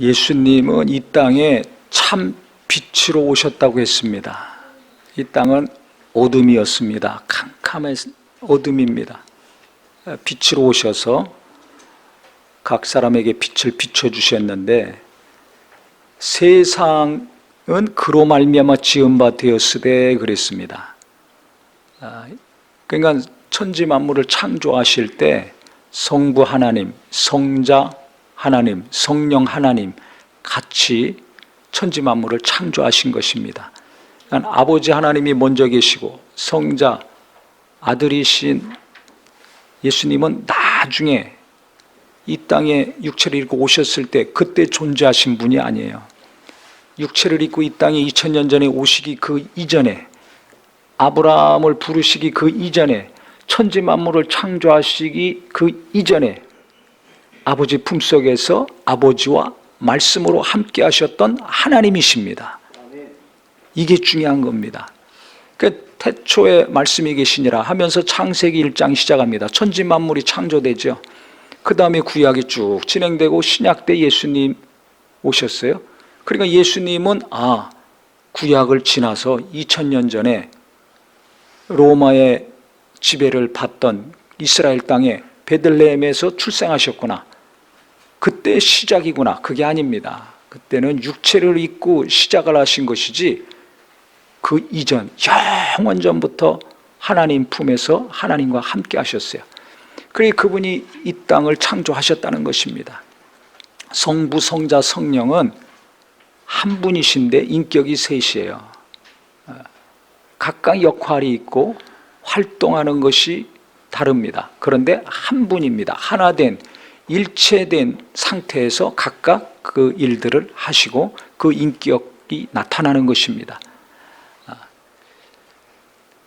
예수님은 이 땅에 참 빛으로 오셨다고 했습니다. 이 땅은 어둠이었습니다. 캄캄한 어둠입니다. 빛으로 오셔서 각 사람에게 빛을 비춰주셨는데 세상은 그로 말미암아 지은 바 되었으되 그랬습니다. 그러니까 천지 만물을 창조하실 때 성부 하나님, 성자 하나님, 성령 하나님 같이 천지 만물을 창조하신 것입니다. 그러니까 아버지 하나님이 먼저 계시고 성자 아들이신 예수님은 나중에 이 땅에 육체를 입고 오셨을 때 그때 존재하신 분이 아니에요. 육체를 입고 이 땅에 2000년 전에 오시기 그 이전에, 아브라함을 부르시기 그 이전에, 천지 만물을 창조하시기 그 이전에 아버지 품속에서 아버지와 말씀으로 함께 하셨던 하나님이십니다. 이게 중요한 겁니다. 그 태초에 말씀이 계시니라 하면서 창세기 1장 시작합니다. 천지 만물이 창조되죠. 그 다음에 구약이 쭉 진행되고 신약 때 예수님 오셨어요. 그러니까 예수님은 구약을 지나서 2000년 전에 로마의 지배를 받던 이스라엘 땅에 베들레헴에서 출생하셨구나. 그때 시작이구나. 그게 아닙니다. 그때는 육체를 입고 시작을 하신 것이지 그 이전 영원전부터 하나님 품에서 하나님과 함께 하셨어요. 그러니 그분이 이 땅을 창조하셨다는 것입니다. 성부, 성자, 성령은 한 분이신데 인격이 셋이에요. 각각 역할이 있고 활동하는 것이 다릅니다. 그런데 한 분입니다. 하나된 일체된 상태에서 각각 그 일들을 하시고 그 인격이 나타나는 것입니다.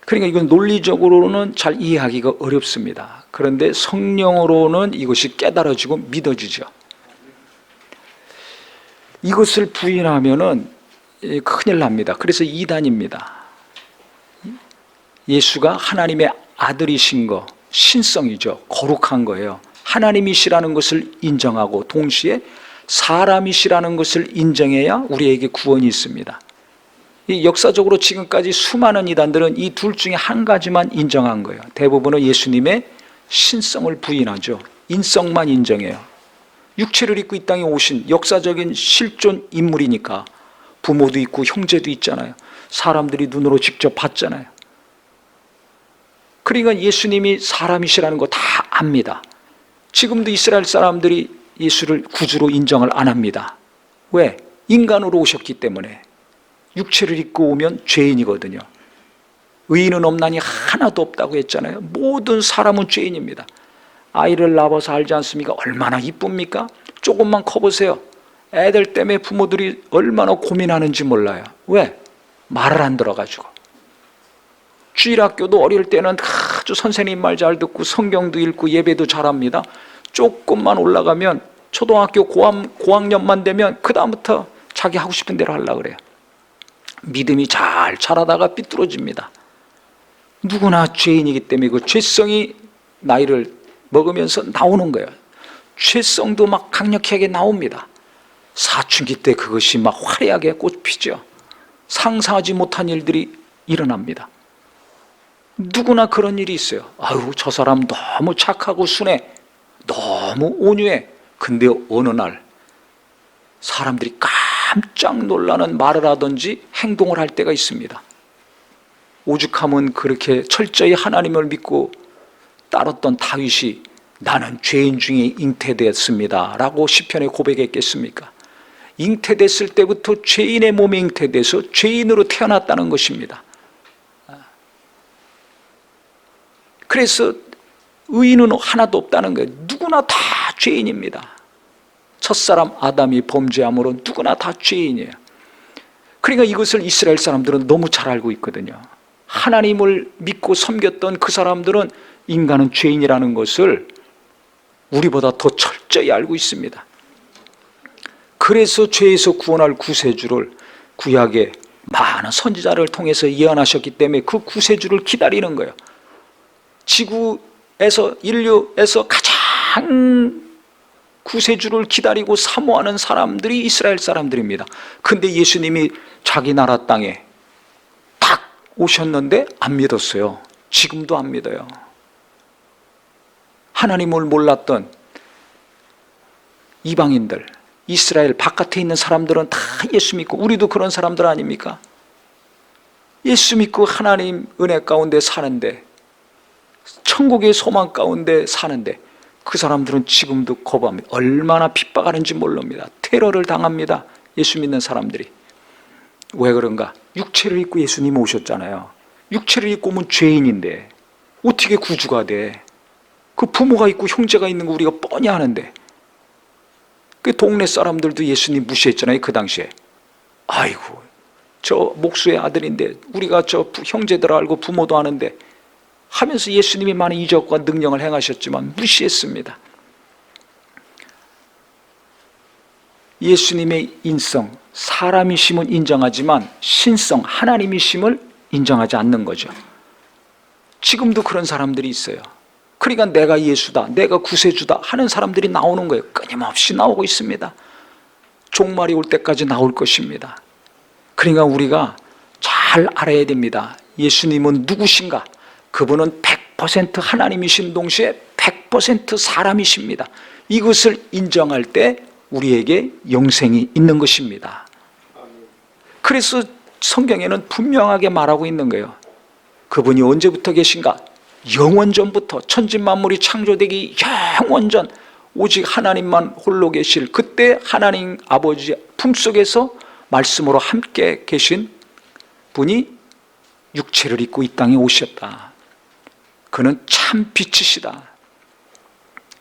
그러니까 이건 논리적으로는 잘 이해하기가 어렵습니다. 그런데 성령으로는 이것이 깨달아지고 믿어지죠. 이것을 부인하면은 큰일 납니다. 그래서 이단입니다. 예수가 하나님의 아들이신 거, 신성이죠. 거룩한 거예요. 하나님이시라는 것을 인정하고 동시에 사람이시라는 것을 인정해야 우리에게 구원이 있습니다. 역사적으로 지금까지 수많은 이단들은 이 둘 중에 한 가지만 인정한 거예요. 대부분은 예수님의 신성을 부인하죠. 인성만 인정해요. 육체를 입고 이 땅에 오신 역사적인 실존 인물이니까 부모도 있고 형제도 있잖아요. 사람들이 눈으로 직접 봤잖아요. 그러니까 예수님이 사람이시라는 거 다 압니다. 지금도 이스라엘 사람들이 예수를 구주로 인정을 안 합니다. 왜? 인간으로 오셨기 때문에. 육체를 입고 오면 죄인이거든요. 의인은 없나니 하나도 없다고 했잖아요. 모든 사람은 죄인입니다. 아이를 낳아서 알지 않습니까? 얼마나 이쁩니까? 조금만 커보세요. 애들 때문에 부모들이 얼마나 고민하는지 몰라요. 왜? 말을 안 들어가지고. 주일학교도 어릴 때는 아주 선생님 말 잘 듣고 성경도 읽고 예배도 잘합니다. 조금만 올라가면 초등학교 고학년만 되면 그 다음부터 자기 하고 싶은 대로 하려고 그래요. 믿음이 잘 자라다가 삐뚤어집니다. 누구나 죄인이기 때문에 그 죄성이 나이를 먹으면서 나오는 거예요. 죄성도 막 강력하게 나옵니다. 사춘기 때 그것이 막 화려하게 꽃피죠. 상상하지 못한 일들이 일어납니다. 누구나 그런 일이 있어요. 아유, 저 사람 너무 착하고 순해, 너무 온유해. 근데 어느 날 사람들이 깜짝 놀라는 말을 하든지 행동을 할 때가 있습니다. 오죽하면 그렇게 철저히 하나님을 믿고 따랐던 다윗이 나는 죄인 중에 잉태되었습니다 라고 시편에 고백했겠습니까? 잉태됐을 때부터 죄인의 몸에 잉태돼서 죄인으로 태어났다는 것입니다. 그래서 의인은 하나도 없다는 거예요. 누구나 다 죄인입니다. 첫사람 아담이 범죄함으로 누구나 다 죄인이에요. 그러니까 이것을 이스라엘 사람들은 너무 잘 알고 있거든요. 하나님을 믿고 섬겼던 그 사람들은 인간은 죄인이라는 것을 우리보다 더 철저히 알고 있습니다. 그래서 죄에서 구원할 구세주를 구약의 많은 선지자를 통해서 예언하셨기 때문에 그 구세주를 기다리는 거예요. 지구에서 인류에서 가장 구세주를 기다리고 사모하는 사람들이 이스라엘 사람들입니다. 근데 예수님이 자기 나라 땅에 딱 오셨는데 안 믿었어요. 지금도 안 믿어요. 하나님을 몰랐던 이방인들, 이스라엘 바깥에 있는 사람들은 다 예수 믿고, 우리도 그런 사람들 아닙니까? 예수 믿고 하나님 은혜 가운데 사는데, 천국의 소망 가운데 사는데, 그 사람들은 지금도 거부합니다. 얼마나 핍박하는지 모릅니다. 테러를 당합니다. 예수 믿는 사람들이. 왜 그런가? 육체를 입고 예수님 오셨잖아요. 육체를 입고 오면 죄인인데 어떻게 구주가 돼? 그 부모가 있고 형제가 있는 거 우리가 뻔히 아는데. 그 동네 사람들도 예수님 무시했잖아요. 그 당시에. 아이고, 저 목수의 아들인데, 우리가 저 형제들 알고 부모도 아는데 하면서 예수님이 많은 이적과 능력을 행하셨지만 무시했습니다. 예수님의 인성, 사람이심은 인정하지만 신성, 하나님이심을 인정하지 않는 거죠. 지금도 그런 사람들이 있어요. 그러니까 내가 예수다, 내가 구세주다 하는 사람들이 나오는 거예요. 끊임없이 나오고 있습니다. 종말이 올 때까지 나올 것입니다. 그러니까 우리가 잘 알아야 됩니다. 예수님은 누구신가? 그분은 100% 하나님이신 동시에 100% 사람이십니다. 이것을 인정할 때 우리에게 영생이 있는 것입니다. 그래서 성경에는 분명하게 말하고 있는 거예요. 그분이 언제부터 계신가? 영원전부터, 천지만물이 창조되기 영원전 오직 하나님만 홀로 계실 그때 하나님 아버지 품속에서 말씀으로 함께 계신 분이 육체를 입고 이 땅에 오셨다. 그는 참 빛이시다.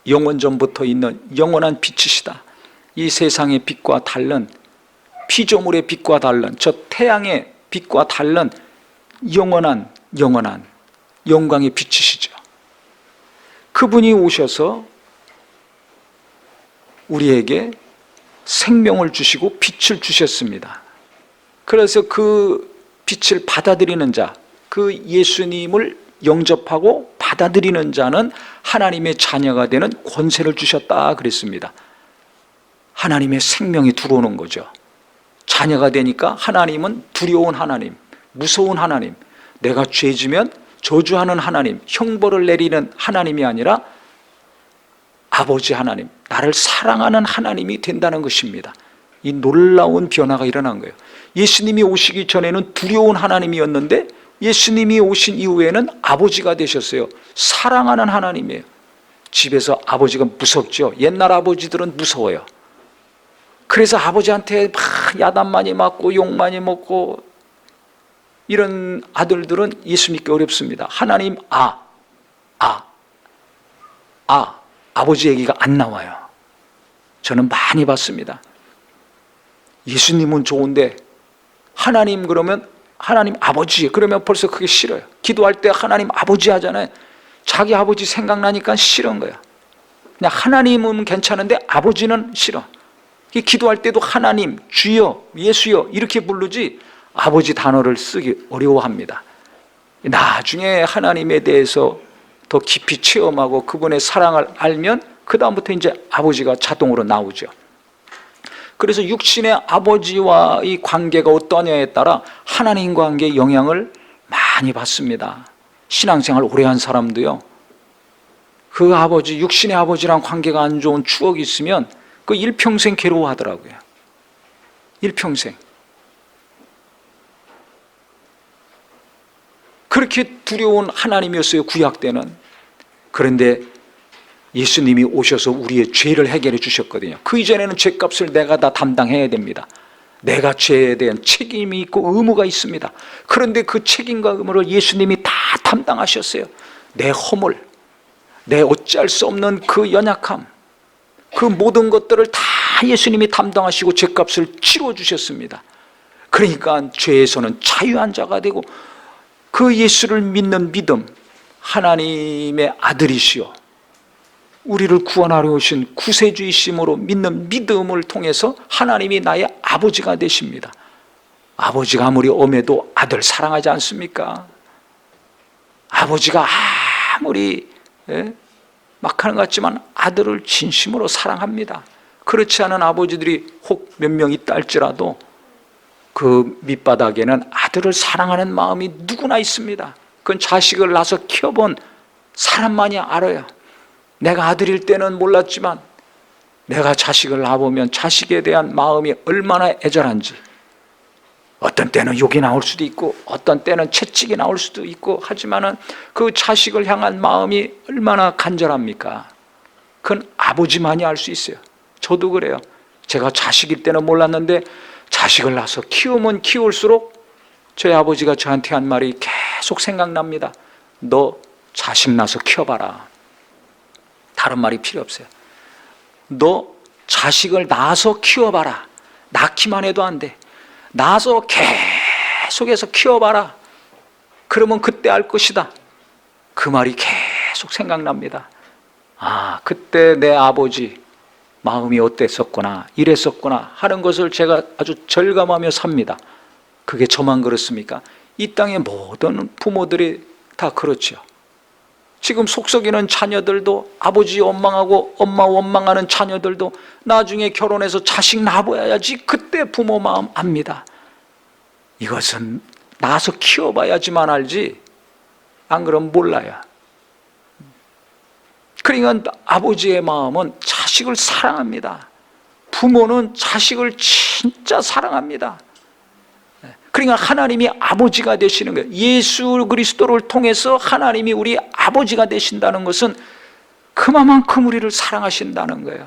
영원전부터 있는 영원한 빛이시다. 이 세상의 빛과 다른, 피조물의 빛과 다른, 저 태양의 빛과 다른 영원한 영광의 빛이시죠. 그분이 오셔서 우리에게 생명을 주시고 빛을 주셨습니다. 그래서 그 빛을 받아들이는 자, 그 예수님을 영접하고 받아들이는 자는 하나님의 자녀가 되는 권세를 주셨다 그랬습니다. 하나님의 생명이 들어오는 거죠. 자녀가 되니까 하나님은 두려운 하나님, 무서운 하나님, 내가 죄지면 저주하는 하나님, 형벌을 내리는 하나님이 아니라 아버지 하나님, 나를 사랑하는 하나님이 된다는 것입니다. 이 놀라운 변화가 일어난 거예요. 예수님이 오시기 전에는 두려운 하나님이었는데 예수님이 오신 이후에는 아버지가 되셨어요. 사랑하는 하나님이에요. 집에서 아버지가 무섭죠. 옛날 아버지들은 무서워요. 그래서 아버지한테 막 야단 많이 맞고 욕 많이 먹고 이런 아들들은 예수 믿기 어렵습니다. 하나님 아버지 얘기가 안 나와요. 저는 많이 봤습니다. 예수님은 좋은데 하나님 그러면 하나님 아버지 그러면 벌써 그게 싫어요. 기도할 때 하나님 아버지 하잖아요. 자기 아버지 생각나니까 싫은 거야. 그냥 하나님은 괜찮은데 아버지는 싫어. 기도할 때도 하나님, 주여, 예수여 이렇게 부르지 아버지 단어를 쓰기 어려워합니다. 나중에 하나님에 대해서 더 깊이 체험하고 그분의 사랑을 알면 그 다음부터 이제 아버지가 자동으로 나오죠. 그래서 육신의 아버지와의 관계가 어떠냐에 따라 하나님 관계에 영향을 많이 받습니다. 신앙생활 오래 한 사람도요, 그 아버지, 육신의 아버지랑 관계가 안 좋은 추억이 있으면 그 일평생 괴로워하더라고요. 일평생. 그렇게 두려운 하나님이었어요, 구약 때는. 그런데 예수님이 오셔서 우리의 죄를 해결해 주셨거든요. 그 이전에는 죄값을 내가 다 담당해야 됩니다. 내가 죄에 대한 책임이 있고 의무가 있습니다. 그런데 그 책임과 의무를 예수님이 다 담당하셨어요. 내 허물, 내 어찌할 수 없는 그 연약함, 그 모든 것들을 다 예수님이 담당하시고 죄값을 치러주셨습니다. 그러니까 죄에서는 자유한 자가 되고 그 예수를 믿는 믿음, 하나님의 아들이시오 우리를 구원하려 오신 구세주이심으로 믿는 믿음을 통해서 하나님이 나의 아버지가 되십니다. 아버지가 아무리 엄해도 아들 사랑하지 않습니까? 아버지가 아무리 막 하는 것 같지만 아들을 진심으로 사랑합니다. 그렇지 않은 아버지들이 혹 몇 명 있다 할지라도 그 밑바닥에는 아들을 사랑하는 마음이 누구나 있습니다. 그건 자식을 낳아서 키워본 사람만이 알아요. 내가 아들일 때는 몰랐지만 내가 자식을 낳아보면 자식에 대한 마음이 얼마나 애절한지, 어떤 때는 욕이 나올 수도 있고 어떤 때는 채찍이 나올 수도 있고 하지만은 그 자식을 향한 마음이 얼마나 간절합니까? 그건 아버지만이 알 수 있어요. 저도 그래요. 제가 자식일 때는 몰랐는데 자식을 낳아서 키우면 키울수록 저희 아버지가 저한테 한 말이 계속 생각납니다. 너 자식 낳아서 키워봐라. 다른 말이 필요 없어요. 너 자식을 낳아서 키워봐라. 낳기만 해도 안 돼. 낳아서 계속해서 키워봐라. 그러면 그때 알 것이다. 그 말이 계속 생각납니다. 아, 그때 내 아버지 마음이 어땠었구나, 이랬었구나 하는 것을 제가 아주 절감하며 삽니다. 그게 저만 그렇습니까? 이 땅의 모든 부모들이 다 그렇죠. 지금 속썩이는 자녀들도, 아버지 원망하고 엄마 원망하는 자녀들도 나중에 결혼해서 자식 낳아봐야지 그때 부모 마음 압니다. 이것은 낳아서 키워봐야지만 알지 안 그러면 몰라요. 그러니까 아버지의 마음은 자식을 사랑합니다. 부모는 자식을 진짜 사랑합니다. 그러니까 하나님이 아버지가 되시는 거예요. 예수 그리스도를 통해서 하나님이 우리 아버지가 되신다는 것은 그만큼 우리를 사랑하신다는 거예요.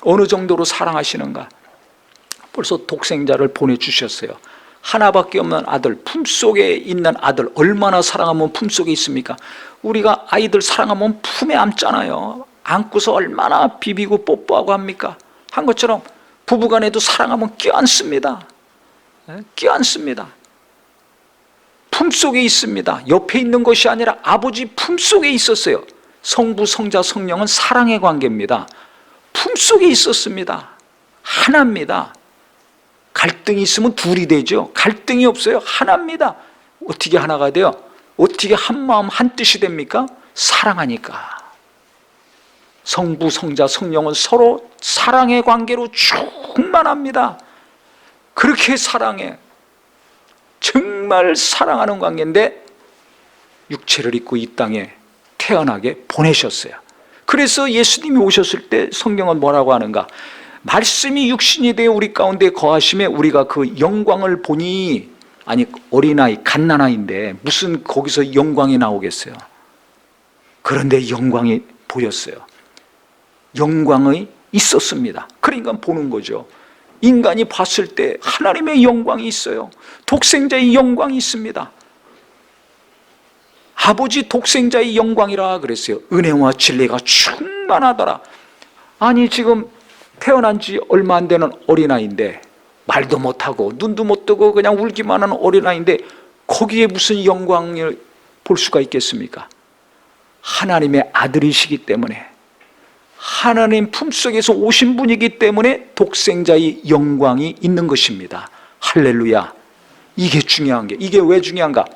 어느 정도로 사랑하시는가? 벌써 독생자를 보내주셨어요. 하나밖에 없는 아들, 품속에 있는 아들, 얼마나 사랑하면 품속에 있습니까? 우리가 아이들 사랑하면 품에 안잖아요. 안고서 얼마나 비비고 뽀뽀하고 합니까? 한 것처럼 부부간에도 사랑하면 껴안습니다. 껴안습니다. 품속에 있습니다. 옆에 있는 것이 아니라 아버지 품속에 있었어요. 성부, 성자, 성령은 사랑의 관계입니다. 품속에 있었습니다. 하나입니다. 갈등이 있으면 둘이 되죠. 갈등이 없어요. 하나입니다. 어떻게 하나가 돼요? 어떻게 한 마음 한 뜻이 됩니까? 사랑하니까. 성부, 성자, 성령은 서로 사랑의 관계로 충만합니다. 그렇게 사랑해. 정말 사랑하는 관계인데 육체를 입고 이 땅에 태어나게 보내셨어요. 그래서 예수님이 오셨을 때 성경은 뭐라고 하는가? 말씀이 육신이 되어 우리 가운데 거하심에 우리가 그 영광을 보니, 아니 어린아이 갓난아이인데 무슨 거기서 영광이 나오겠어요? 그런데 영광이 보였어요. 영광이 있었습니다. 그러니까 보는 거죠. 인간이 봤을 때 하나님의 영광이 있어요. 독생자의 영광이 있습니다. 아버지 독생자의 영광이라 그랬어요. 은혜와 진리가 충만하더라. 아니 지금 태어난 지 얼마 안 되는 어린아이인데 말도 못하고 눈도 못 뜨고 그냥 울기만 하는 어린아이인데 거기에 무슨 영광을 볼 수가 있겠습니까? 하나님의 아들이시기 때문에, 하나님 품속에서 오신 분이기 때문에 독생자의 영광이 있는 것입니다. 할렐루야. 이게 중요한 게, 이게 왜 중요한가?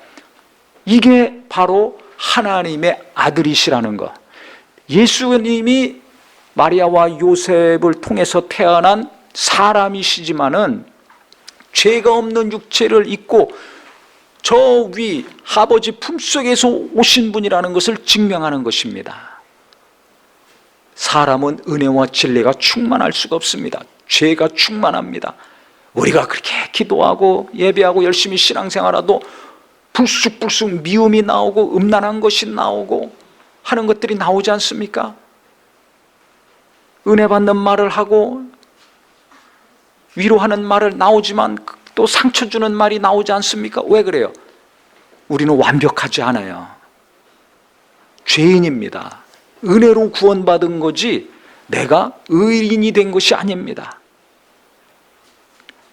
이게 바로 하나님의 아들이시라는 것. 예수님이 마리아와 요셉을 통해서 태어난 사람이시지만은 죄가 없는 육체를 입고 저 위 아버지 품속에서 오신 분이라는 것을 증명하는 것입니다. 사람은 은혜와 진리가 충만할 수가 없습니다. 죄가 충만합니다. 우리가 그렇게 기도하고 예배하고 열심히 신앙생활하도 불쑥불쑥 미움이 나오고 음란한 것이 나오고 하는 것들이 나오지 않습니까? 은혜 받는 말을 하고 위로하는 말을 나오지만 또 상처 주는 말이 나오지 않습니까? 왜 그래요? 우리는 완벽하지 않아요. 죄인입니다. 은혜로 구원받은 거지 내가 의인이 된 것이 아닙니다.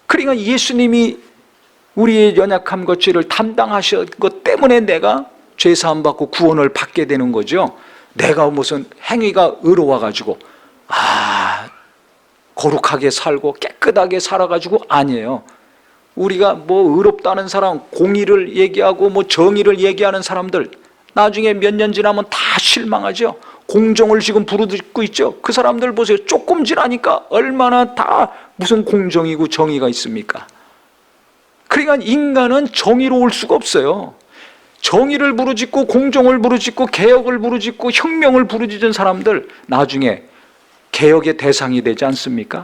그러니까 예수님이 우리의 연약함 것들을 담당하신 것 때문에 내가 죄사함 받고 구원을 받게 되는 거죠. 내가 무슨 행위가 의로워가지고 거룩하게 살고 깨끗하게 살아가지고 아니에요. 우리가 뭐 의롭다는 사람, 공의를 얘기하고 뭐 정의를 얘기하는 사람들 나중에 몇 년 지나면 다 실망하죠. 공정을 지금 부르짖고 있죠. 그 사람들 보세요. 조금 지나니까 얼마나 다 무슨 공정이고 정의가 있습니까? 그러니까 인간은 정의로울 수가 없어요. 정의를 부르짖고 공정을 부르짖고 개혁을 부르짖고 혁명을 부르짖은 사람들 나중에 개혁의 대상이 되지 않습니까?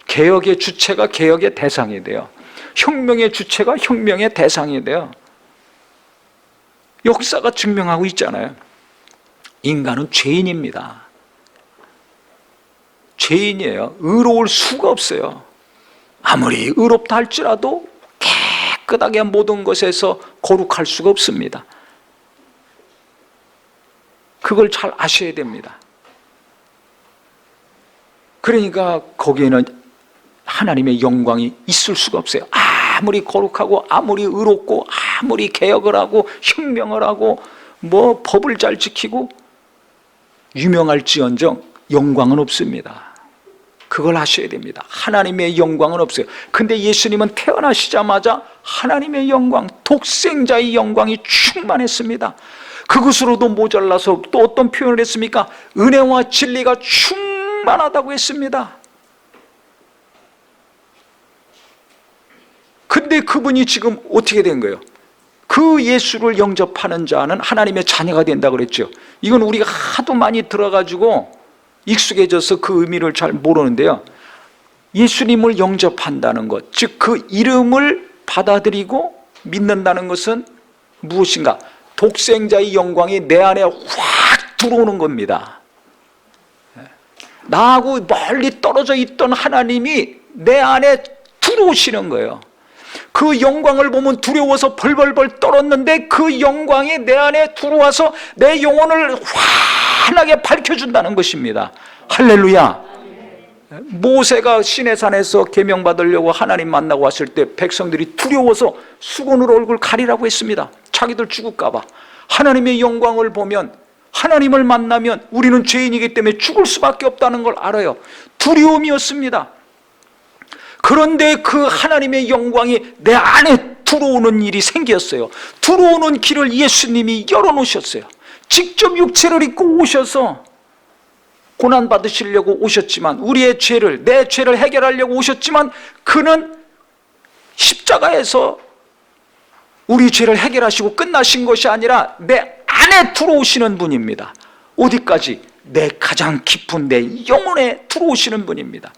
개혁의 주체가 개혁의 대상이 돼요. 혁명의 주체가 혁명의 대상이 돼요. 역사가 증명하고 있잖아요. 인간은 죄인입니다. 죄인이에요. 의로울 수가 없어요. 아무리 의롭다 할지라도 깨끗하게 모든 것에서 거룩할 수가 없습니다. 그걸 잘 아셔야 됩니다. 그러니까 거기에는 하나님의 영광이 있을 수가 없어요. 아무리 거룩하고 아무리 의롭고 아무리 개혁을 하고 혁명을 하고 뭐 법을 잘 지키고 유명할지언정 영광은 없습니다. 그걸 아셔야 됩니다. 하나님의 영광은 없어요. 근데 예수님은 태어나시자마자 하나님의 영광, 독생자의 영광이 충만했습니다. 그것으로도 모자라서 또 어떤 표현을 했습니까? 은혜와 진리가 충만하다고 했습니다. 근데 그분이 지금 어떻게 된 거예요? 그 예수를 영접하는 자는 하나님의 자녀가 된다고 그랬죠. 이건 우리가 하도 많이 들어가지고 익숙해져서 그 의미를 잘 모르는데요. 예수님을 영접한다는 것, 즉 그 이름을 받아들이고 믿는다는 것은 무엇인가? 독생자의 영광이 내 안에 확 들어오는 겁니다. 나하고 멀리 떨어져 있던 하나님이 내 안에 들어오시는 거예요. 그 영광을 보면 두려워서 벌벌벌 떨었는데 그 영광이 내 안에 들어와서 내 영혼을 환하게 밝혀준다는 것입니다. 할렐루야. 모세가 시내산에서 계명받으려고 하나님 만나고 왔을 때 백성들이 두려워서 수건으로 얼굴 가리라고 했습니다. 자기들 죽을까 봐. 하나님의 영광을 보면, 하나님을 만나면 우리는 죄인이기 때문에 죽을 수밖에 없다는 걸 알아요. 두려움이었습니다. 그런데 그 하나님의 영광이 내 안에 들어오는 일이 생겼어요. 들어오는 길을 예수님이 열어놓으셨어요. 직접 육체를 입고 오셔서 고난받으시려고 오셨지만, 우리의 죄를, 내 죄를 해결하려고 오셨지만, 그는 십자가에서 우리 죄를 해결하시고 끝나신 것이 아니라 내 안에 들어오시는 분입니다. 어디까지? 내 가장 깊은 내 영혼에 들어오시는 분입니다.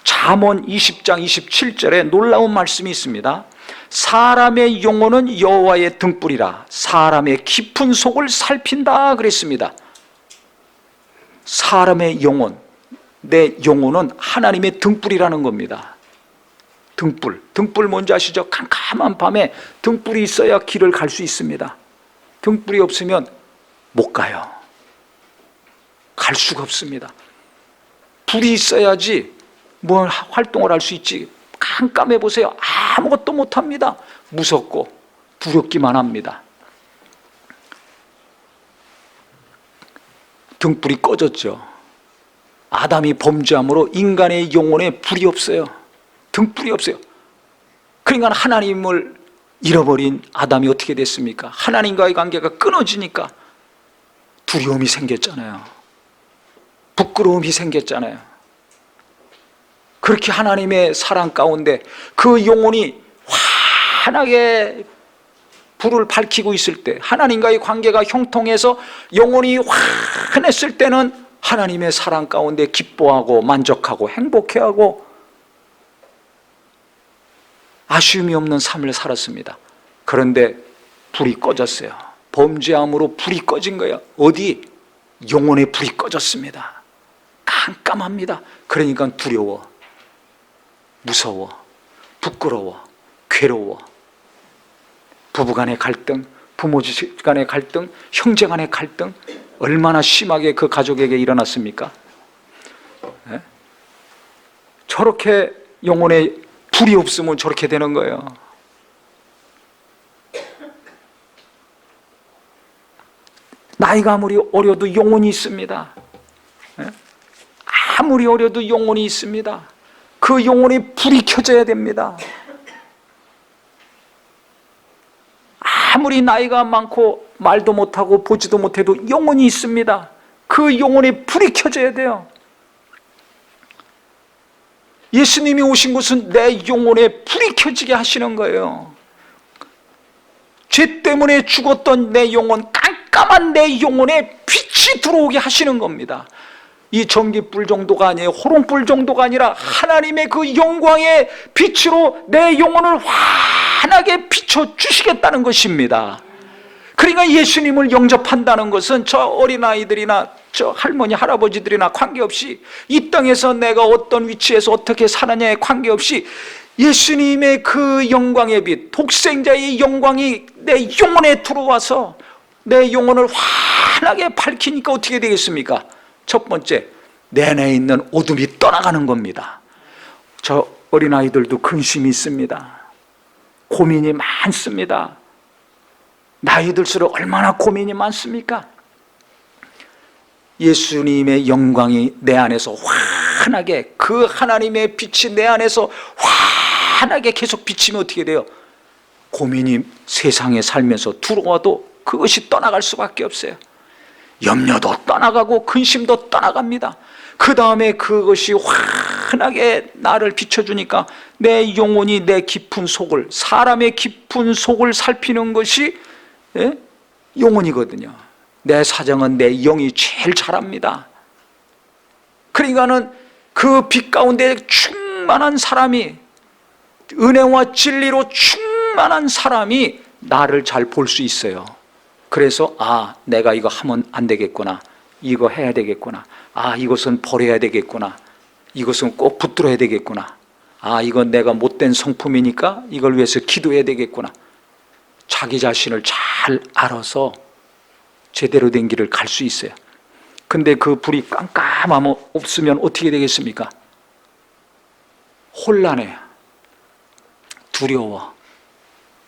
잠언 20장 27절에 놀라운 말씀이 있습니다. 사람의 영혼은 여호와의 등불이라 사람의 깊은 속을 살핀다 그랬습니다. 사람의 영혼, 내 영혼은 하나님의 등불이라는 겁니다. 등불 뭔지 아시죠? 캄캄한 밤에 등불이 있어야 길을 갈 수 있습니다. 등불이 없으면 못 가요. 갈 수가 없습니다. 불이 있어야지 뭘 활동을 할 수 있지. 깜깜해 보세요. 아무것도 못합니다. 무섭고 두렵기만 합니다. 등불이 꺼졌죠. 아담이 범죄함으로 인간의 영혼에 불이 없어요. 등불이 없어요. 그러니까 하나님을 잃어버린 아담이 어떻게 됐습니까? 하나님과의 관계가 끊어지니까 두려움이 생겼잖아요. 부끄러움이 생겼잖아요. 그렇게 하나님의 사랑 가운데 그 영혼이 환하게 불을 밝히고 있을 때, 하나님과의 관계가 형통해서 영혼이 환했을 때는 하나님의 사랑 가운데 기뻐하고 만족하고 행복해하고 아쉬움이 없는 삶을 살았습니다. 그런데 불이 꺼졌어요. 범죄함으로 불이 꺼진 거예요. 어디? 영혼의 불이 꺼졌습니다. 깜깜합니다. 그러니까 두려워, 무서워, 부끄러워, 괴로워. 부부간의 갈등, 부모 간의 갈등, 형제 간의 갈등, 얼마나 심하게 그 가족에게 일어났습니까? 네? 저렇게 영혼에 불이 없으면 저렇게 되는 거예요. 나이가 아무리 어려도 영혼이 있습니다. 네? 아무리 어려도 영혼이 있습니다. 그 영혼에 불이 켜져야 됩니다. 아무리 나이가 많고 말도 못하고 보지도 못해도 영혼이 있습니다. 그 영혼에 불이 켜져야 돼요. 예수님이 오신 것은 내 영혼에 불이 켜지게 하시는 거예요. 죄 때문에 죽었던 내 영혼, 깜깜한 내 영혼에 빛이 들어오게 하시는 겁니다. 이 전기불 정도가 아니에요. 호롱불 정도가 아니라 하나님의 그 영광의 빛으로 내 영혼을 환하게 비춰주시겠다는 것입니다. 그러니까 예수님을 영접한다는 것은 저 어린아이들이나 저 할머니 할아버지들이나 관계없이 이 땅에서 내가 어떤 위치에서 어떻게 사느냐에 관계없이 예수님의 그 영광의 빛, 독생자의 영광이 내 영혼에 들어와서 내 영혼을 환하게 밝히니까 어떻게 되겠습니까? 첫 번째, 내 안에 있는 어둠이 떠나가는 겁니다. 저 어린아이들도 근심이 있습니다. 고민이 많습니다. 나이 들수록 얼마나 고민이 많습니까? 예수님의 영광이 내 안에서 환하게, 그 하나님의 빛이 내 안에서 환하게 계속 비치면 어떻게 돼요? 고민이 세상에 살면서 들어와도 그것이 떠나갈 수밖에 없어요. 염려도 떠나가고 근심도 떠나갑니다. 그 다음에 그것이 환하게 나를 비춰주니까 내 영혼이 내 깊은 속을, 사람의 깊은 속을 살피는 것이 영혼이거든요. 내 사정은 내 영이 제일 잘합니다. 그러니까는 그 빛 가운데 충만한 사람이, 은혜와 진리로 충만한 사람이 나를 잘 볼 수 있어요. 그래서 내가 이거 하면 안 되겠구나, 이거 해야 되겠구나, 이것은 버려야 되겠구나, 이것은 꼭 붙들어야 되겠구나, 이건 내가 못된 성품이니까 이걸 위해서 기도해야 되겠구나. 자기 자신을 잘 알아서 제대로 된 길을 갈 수 있어요. 근데 그 불이 깜깜하면 없으면 어떻게 되겠습니까? 혼란해, 두려워,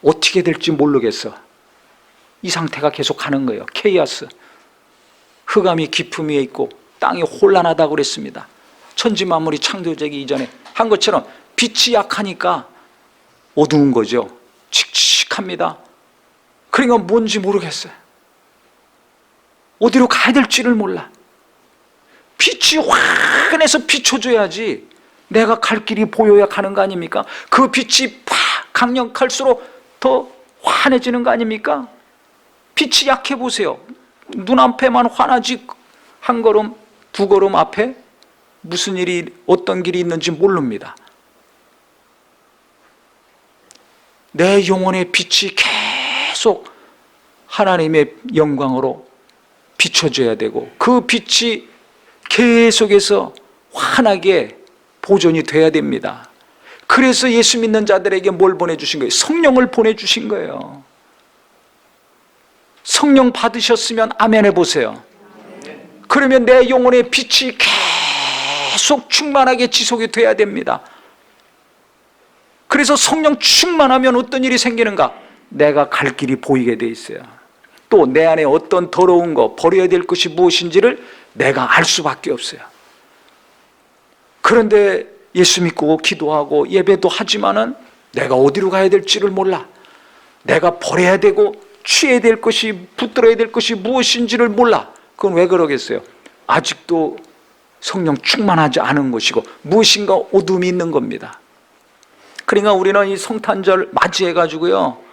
어떻게 될지 모르겠어. 이 상태가 계속 가는 거예요. 케이아스. 흑암이 깊음 위에 있고 땅이 혼란하다고 그랬습니다. 천지 만물이 창조되기 이전에 한 것처럼 빛이 약하니까 어두운 거죠. 칙칙합니다. 그러니까 뭔지 모르겠어요. 어디로 가야 될지를 몰라. 빛이 환해서 비춰줘야지 내가 갈 길이 보여야 가는 거 아닙니까? 그 빛이 강력할수록 더 환해지는 거 아닙니까? 빛이 약해 보세요. 눈앞에만 환하지 한 걸음 두 걸음 앞에 무슨 일이, 어떤 길이 있는지 모릅니다. 내 영혼의 빛이 계속 하나님의 영광으로 비춰져야 되고 그 빛이 계속해서 환하게 보존이 돼야 됩니다. 그래서 예수 믿는 자들에게 뭘 보내주신 거예요? 성령을 보내주신 거예요. 성령 받으셨으면 아멘 해보세요. 그러면 내 영혼의 빛이 계속 충만하게 지속이 돼야 됩니다. 그래서 성령 충만하면 어떤 일이 생기는가? 내가 갈 길이 보이게 돼 있어요. 또 내 안에 어떤 더러운 거, 버려야 될 것이 무엇인지를 내가 알 수밖에 없어요. 그런데 예수 믿고 기도하고 예배도 하지만은 내가 어디로 가야 될지를 몰라. 내가 버려야 되고 취해야 될 것이, 붙들어야 될 것이 무엇인지를 몰라. 그건 왜 그러겠어요? 아직도 성령 충만하지 않은 것이고 무엇인가 어둠이 있는 겁니다. 그러니까 우리는 이 성탄절 맞이해가지고요,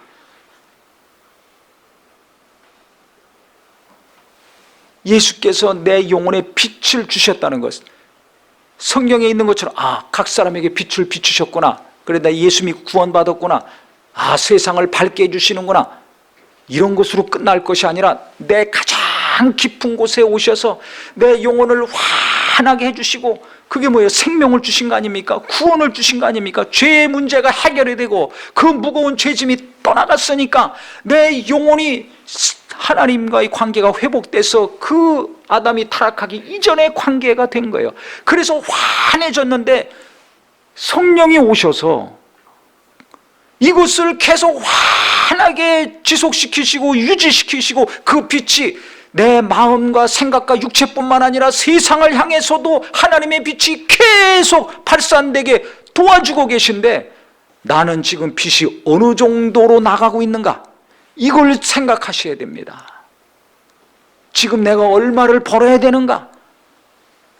예수께서 내 영혼에 빛을 주셨다는 것, 성경에 있는 것처럼 각 사람에게 빛을 비추셨구나, 그래 나 예수 믿고 구원받았구나, 세상을 밝게 해주시는구나, 이런 것으로 끝날 것이 아니라 내 가장 깊은 곳에 오셔서 내 영혼을 환하게 해주시고, 그게 뭐예요? 생명을 주신 거 아닙니까? 구원을 주신 거 아닙니까? 죄의 문제가 해결이 되고 그 무거운 죄짐이 떠나갔으니까 내 영혼이 하나님과의 관계가 회복돼서 그 아담이 타락하기 이전의 관계가 된 거예요. 그래서 환해졌는데 성령이 오셔서 이것을 계속 환하게 지속시키시고 유지시키시고 그 빛이 내 마음과 생각과 육체뿐만 아니라 세상을 향해서도 하나님의 빛이 계속 발산되게 도와주고 계신데, 나는 지금 빛이 어느 정도로 나가고 있는가? 이걸 생각하셔야 됩니다. 지금 내가 얼마를 벌어야 되는가?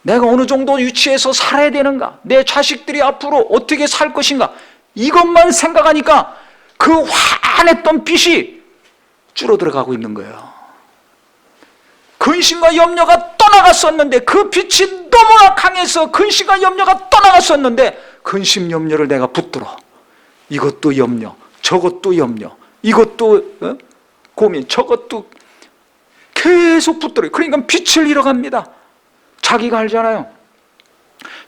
내가 어느 정도 위치에서 살아야 되는가? 내 자식들이 앞으로 어떻게 살 것인가? 이것만 생각하니까 그 환했던 빛이 줄어들어가고 있는 거예요. 근심과 염려가 떠나갔었는데, 그 빛이 너무나 강해서 근심과 염려가 떠나갔었는데, 근심 염려를 내가 붙들어. 이것도 염려, 저것도 염려, 이것도 고민, 저것도 계속 붙들어요. 그러니까 빛을 잃어갑니다. 자기가 알잖아요.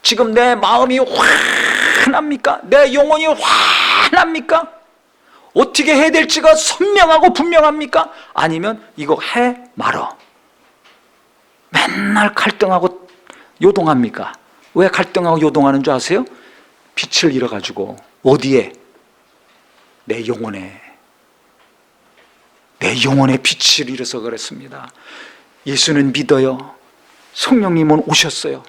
지금 내 마음이 환합니까? 내 영혼이 환합니까? 어떻게 해야 될지가 선명하고 분명합니까? 아니면 이거 해 말어. 맨날 갈등하고 요동합니까? 왜 갈등하고 요동하는 줄 아세요? 빛을 잃어가지고. 어디에? 내 영혼에. 내 영혼의 빛을 잃어서 그랬습니다. 예수는 믿어요. 성령님은 오셨어요.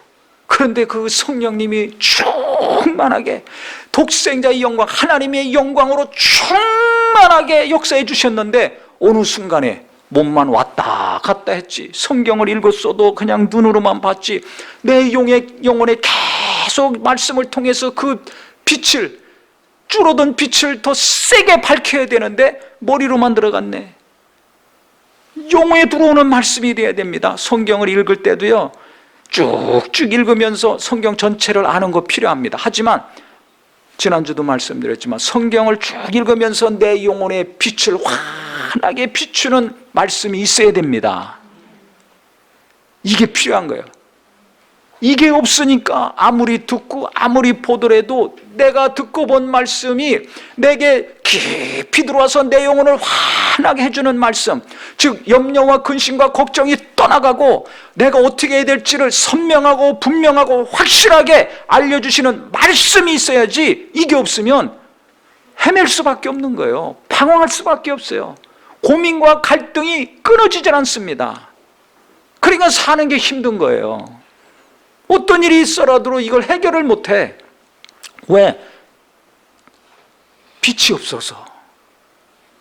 그런데 그 성령님이 충만하게 독생자의 영광, 하나님의 영광으로 충만하게 역사해 주셨는데, 어느 순간에 몸만 왔다 갔다 했지. 성경을 읽었어도 그냥 눈으로만 봤지. 내 영혼에 계속 말씀을 통해서 그 빛을, 줄어든 빛을 더 세게 밝혀야 되는데 머리로만 들어갔네. 영혼에 들어오는 말씀이 돼야 됩니다. 성경을 읽을 때도요, 쭉쭉 읽으면서 성경 전체를 아는 거 필요합니다. 하지만 지난주도 말씀드렸지만 성경을 쭉 읽으면서 내 영혼의 빛을 환하게 비추는 말씀이 있어야 됩니다. 이게 필요한 거예요. 이게 없으니까 아무리 듣고 아무리 보더라도 내가 듣고 본 말씀이 내게 깊이 들어와서 내 영혼을 환하게 해주는 말씀, 즉 염려와 근심과 걱정이 떠나가고 내가 어떻게 해야 될지를 선명하고 분명하고 확실하게 알려주시는 말씀이 있어야지, 이게 없으면 헤맬 수밖에 없는 거예요. 방황할 수밖에 없어요. 고민과 갈등이 끊어지질 않습니다. 그러니까 사는 게 힘든 거예요. 어떤 일이 있어라도 이걸 해결을 못해. 왜? 빛이 없어서.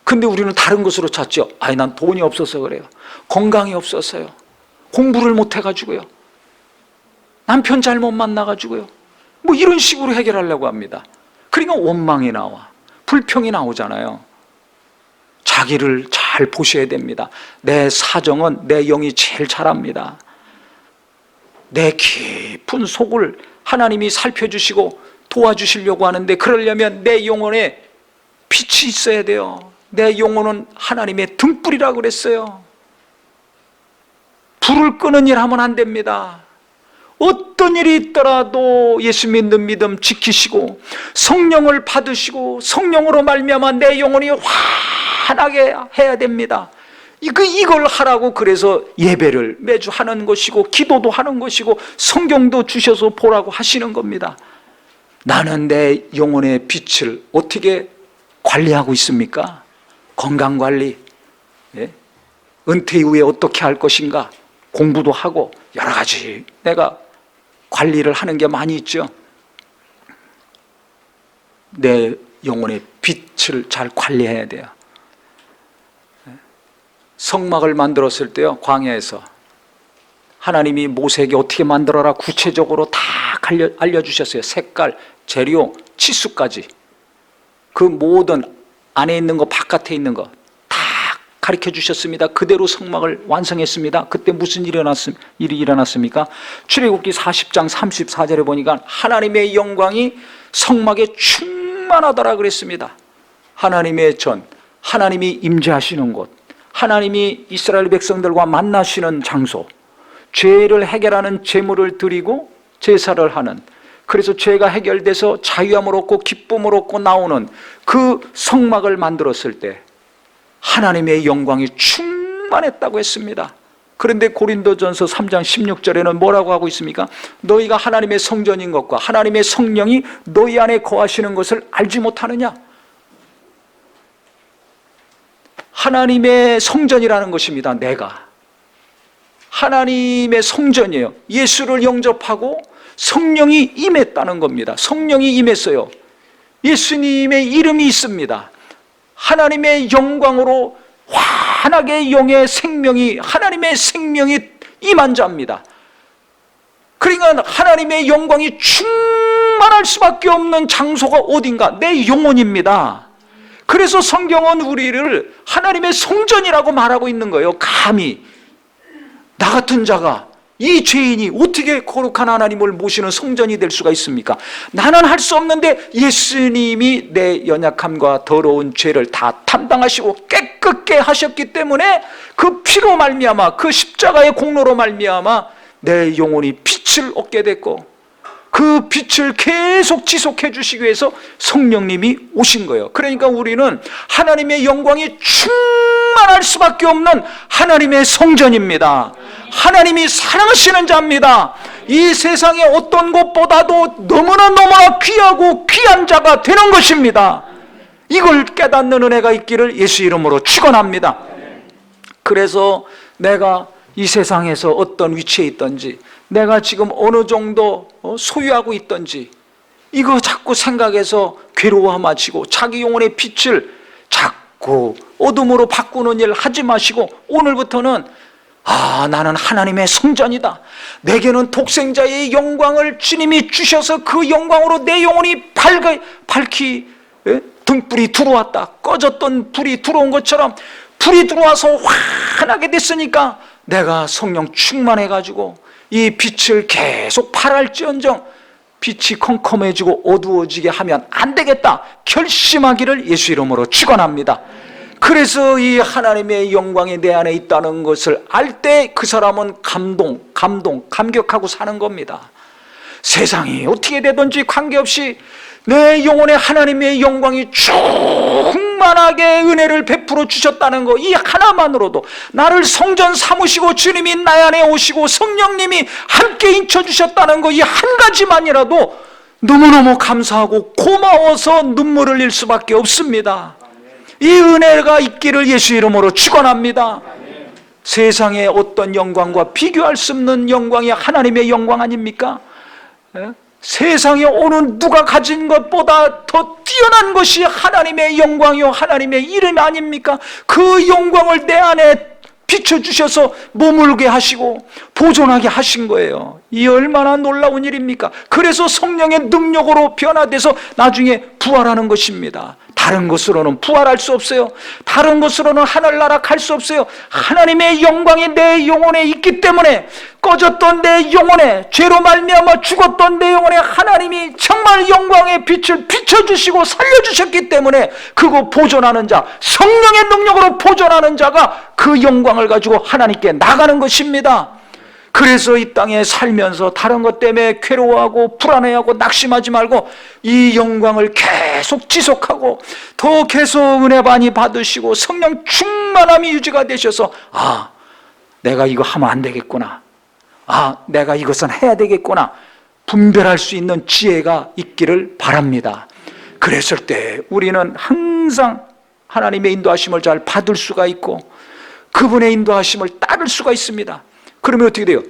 근데 우리는 다른 것으로 찾죠. 아니, 난 돈이 없어서 그래요. 건강이 없어서요. 공부를 못해가지고요. 남편 잘못 만나가지고요. 뭐 이런 식으로 해결하려고 합니다. 그러니까 원망이 나와. 불평이 나오잖아요. 자기를 잘 보셔야 됩니다. 내 사정은 내 영이 제일 잘 압니다. 내 깊은 속을 하나님이 살펴주시고 도와주시려고 하는데, 그러려면 내 영혼에 빛이 있어야 돼요. 내 영혼은 하나님의 등불이라고 그랬어요. 불을 끄는 일 하면 안 됩니다. 어떤 일이 있더라도 예수 믿는 믿음 지키시고 성령을 받으시고 성령으로 말미암아 내 영혼이 환하게 해야 됩니다. 이걸 하라고 그래서 예배를 매주 하는 것이고 기도도 하는 것이고 성경도 주셔서 보라고 하시는 겁니다. 나는 내 영혼의 빛을 어떻게 관리하고 있습니까? 건강관리, 은퇴 이후에 어떻게 할 것인가, 공부도 하고 여러 가지 내가 관리를 하는 게 많이 있죠. 내 영혼의 빛을 잘 관리해야 돼요. 성막을 만들었을 때요, 광야에서 하나님이 모세에게 어떻게 만들어라 구체적으로 다 알려주셨어요. 색깔, 재료, 치수까지. 그 모든 안에 있는 거 바깥에 있는 거 다 가르쳐 주셨습니다. 그대로 성막을 완성했습니다. 그때 무슨 일이 일어났습니까? 출애굽기 40장 34절에 보니까 하나님의 영광이 성막에 충만하더라 그랬습니다. 하나님의 전, 하나님이 임재하시는 곳, 하나님이 이스라엘 백성들과 만나시는 장소, 죄를 해결하는 제물을 드리고 제사를 하는, 그래서 죄가 해결돼서 자유함을 얻고 기쁨을 얻고 나오는 그 성막을 만들었을 때 하나님의 영광이 충만했다고 했습니다. 그런데 고린도전서 3장 16절에는 뭐라고 하고 있습니까? 너희가 하나님의 성전인 것과 하나님의 성령이 너희 안에 거하시는 것을 알지 못하느냐? 하나님의 성전이라는 것입니다. 내가 하나님의 성전이에요. 예수를 영접하고 성령이 임했다는 겁니다. 성령이 임했어요. 예수님의 이름이 있습니다. 하나님의 영광으로 환하게 영의 생명이, 하나님의 생명이 임한 자입니다. 그러니까 하나님의 영광이 충만할 수밖에 없는 장소가 어딘가? 내 영혼입니다. 그래서 성경은 우리를 하나님의 성전이라고 말하고 있는 거예요. 감히 나 같은 자가, 이 죄인이 어떻게 거룩한 하나님을 모시는 성전이 될 수가 있습니까? 나는 할 수 없는데 예수님이 내 연약함과 더러운 죄를 다 담당하시고 깨끗게 하셨기 때문에 그 피로 말미암아, 그 십자가의 공로로 말미암아 내 영혼이 빛을 얻게 됐고, 그 빛을 계속 지속해 주시기 위해서 성령님이 오신 거예요. 그러니까 우리는 하나님의 영광이 충만할 수밖에 없는 하나님의 성전입니다. 하나님이 사랑하시는 자입니다. 이 세상의 어떤 것보다도 너무나 귀하고 귀한 자가 되는 것입니다. 이걸 깨닫는 은혜가 있기를 예수 이름으로 축원합니다. 그래서 내가 이 세상에서 어떤 위치에 있든지, 내가 지금 어느 정도 소유하고 있든지, 이거 자꾸 생각해서 괴로워하마시고 자기 영혼의 빛을 자꾸 어둠으로 바꾸는 일 하지 마시고, 오늘부터는 나는 하나님의 성전이다. 내게는 독생자의 영광을 주님이 주셔서 그 영광으로 내 영혼이 밝히 등불이 들어왔다. 꺼졌던 불이 들어온 것처럼 불이 들어와서 환하게 됐으니까 내가 성령 충만해가지고 이 빛을 계속 발할지언정 빛이 컴컴해지고 어두워지게 하면 안 되겠다 결심하기를 예수 이름으로 축원합니다. 그래서 이 하나님의 영광이 내 안에 있다는 것을 알 때 그 사람은 감격하고 사는 겁니다. 세상이 어떻게 되든지 관계없이 내 영혼에 하나님의 영광이 충만하게 은혜를 베풀어 주셨다는 거, 이 하나만으로도 나를 성전 삼으시고 주님이 나 안에 오시고 성령님이 함께 인쳐 주셨다는 거, 이 한 가지만이라도 너무너무 감사하고 고마워서 눈물을 흘릴 수밖에 없습니다. 이 은혜가 있기를 예수 이름으로 축원합니다. 세상의 어떤 영광과 비교할 수 없는 영광이 하나님의 영광 아닙니까? 세상에 어느 누가 가진 것보다 더 뛰어난 것이 하나님의 영광이요 하나님의 이름 아닙니까? 그 영광을 내 안에 비춰주셔서 머물게 하시고 보존하게 하신 거예요. 이 얼마나 놀라운 일입니까? 그래서 성령의 능력으로 변화돼서 나중에 부활하는 것입니다. 다른 것으로는 부활할 수 없어요. 다른 것으로는 하늘나라 갈 수 없어요. 하나님의 영광이 내 영혼에 있기 때문에, 꺼졌던 내 영혼에, 죄로 말미암아 죽었던 내 영혼에 하나님이 정말 영광의 빛을 비춰주시고 살려주셨기 때문에 그거 보존하는 자, 성령의 능력으로 보존하는 자가 그 영광을 가지고 하나님께 나가는 것입니다. 그래서 이 땅에 살면서 다른 것 때문에 괴로워하고 불안해하고 낙심하지 말고 이 영광을 계속 지속하고 더 계속 은혜 많이 받으시고 성령 충만함이 유지가 되셔서 내가 이거 하면 안 되겠구나, 내가 이것은 해야 되겠구나 분별할 수 있는 지혜가 있기를 바랍니다. 그랬을 때 우리는 항상 하나님의 인도하심을 잘 받을 수가 있고 그분의 인도하심을 따를 수가 있습니다. 그러면 어떻게 돼요?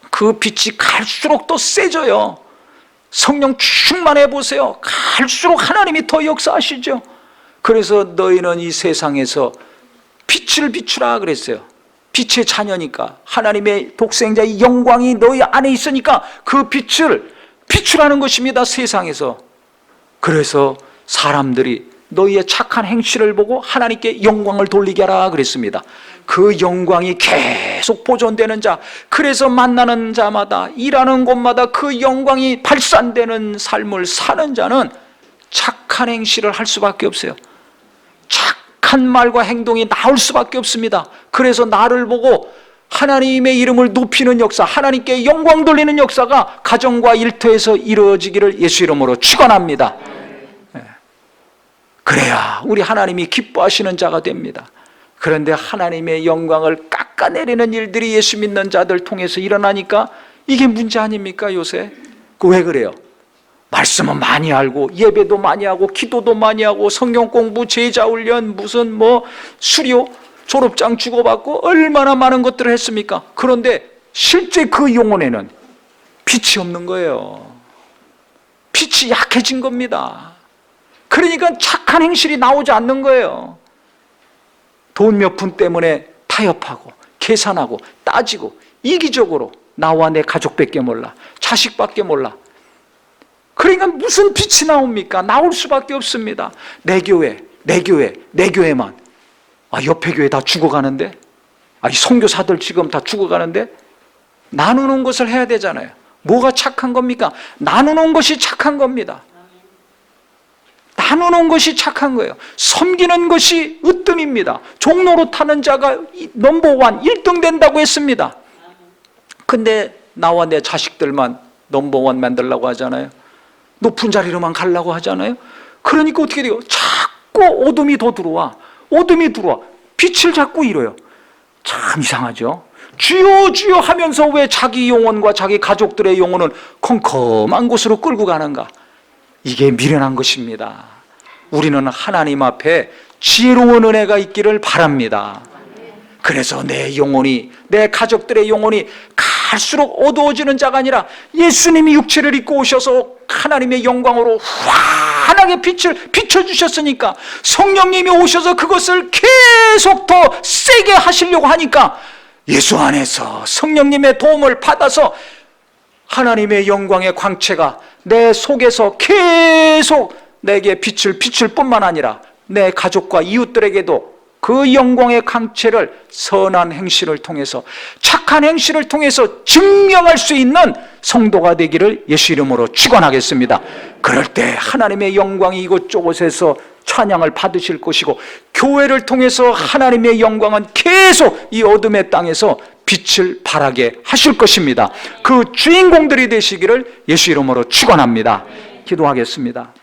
그 빛이 갈수록 또 세져요. 성령 충만해 보세요. 갈수록 하나님이 더 역사하시죠. 그래서 너희는 이 세상에서 빛을 비추라 그랬어요. 빛의 자녀니까, 하나님의 독생자의 영광이 너희 안에 있으니까 그 빛을 비추라는 것입니다, 세상에서. 그래서 사람들이 너희의 착한 행실을 보고 하나님께 영광을 돌리게 하라 그랬습니다. 그 영광이 계속 보존되는 자, 그래서 만나는 자마다 일하는 곳마다 그 영광이 발산되는 삶을 사는 자는 착한 행실을 할 수밖에 없어요. 착한 말과 행동이 나올 수밖에 없습니다. 그래서 나를 보고 하나님의 이름을 높이는 역사, 하나님께 영광 돌리는 역사가 가정과 일터에서 이루어지기를 예수 이름으로 축원합니다. 그래야 우리 하나님이 기뻐하시는 자가 됩니다. 그런데 하나님의 영광을 깎아내리는 일들이 예수 믿는 자들 통해서 일어나니까 이게 문제 아닙니까 요새? 왜 그래요? 말씀은 많이 알고 예배도 많이 하고 기도도 많이 하고 성경 공부, 제자 훈련, 무슨 수료, 졸업장 주고받고 얼마나 많은 것들을 했습니까? 그런데 실제 그 영혼에는 빛이 없는 거예요. 빛이 약해진 겁니다. 그러니까 착한 행실이 나오지 않는 거예요. 돈 몇 푼 때문에 타협하고 계산하고 따지고 이기적으로 나와 내 가족밖에 몰라, 자식밖에 몰라. 그러니까 무슨 빛이 나옵니까? 나올 수밖에 없습니다. 내 교회만. 옆에 교회 다 죽어가는데? 이 선교사들 지금 다 죽어가는데? 나누는 것을 해야 되잖아요. 뭐가 착한 겁니까? 나누는 것이 착한 겁니다. 나누는 것이 착한 거예요. 섬기는 것이 으뜸입니다. 종로로 타는 자가 넘버원 1등 된다고 했습니다. 근데 나와 내 자식들만 넘버원 만들려고 하잖아요. 높은 자리로만 가려고 하잖아요. 그러니까 어떻게 돼요? 자꾸 어둠이 더 들어와. 빛을 자꾸 잃어요. 참 이상하죠. 주여 주여 하면서 왜 자기 영혼과 자기 가족들의 영혼은 컴컴한 곳으로 끌고 가는가? 이게 미련한 것입니다. 우리는 하나님 앞에 지혜로운 은혜가 있기를 바랍니다. 그래서 내 영혼이, 내 가족들의 영혼이 갈수록 어두워지는 자가 아니라 예수님이 육체를 입고 오셔서 하나님의 영광으로 환하게 빛을 비춰주셨으니까, 성령님이 오셔서 그것을 계속 더 세게 하시려고 하니까 예수 안에서 성령님의 도움을 받아서 하나님의 영광의 광채가 내 속에서 계속 내게 빛을 뿐만 아니라 내 가족과 이웃들에게도 그 영광의 광채를 선한 행실을 통해서, 착한 행실을 통해서 증명할 수 있는 성도가 되기를 예수 이름으로 축원하겠습니다. 그럴 때 하나님의 영광이 이곳저곳에서 찬양을 받으실 것이고, 교회를 통해서 하나님의 영광은 계속 이 어둠의 땅에서 빛을 발하게 하실 것입니다. 그 주인공들이 되시기를 예수 이름으로 축원합니다. 기도하겠습니다.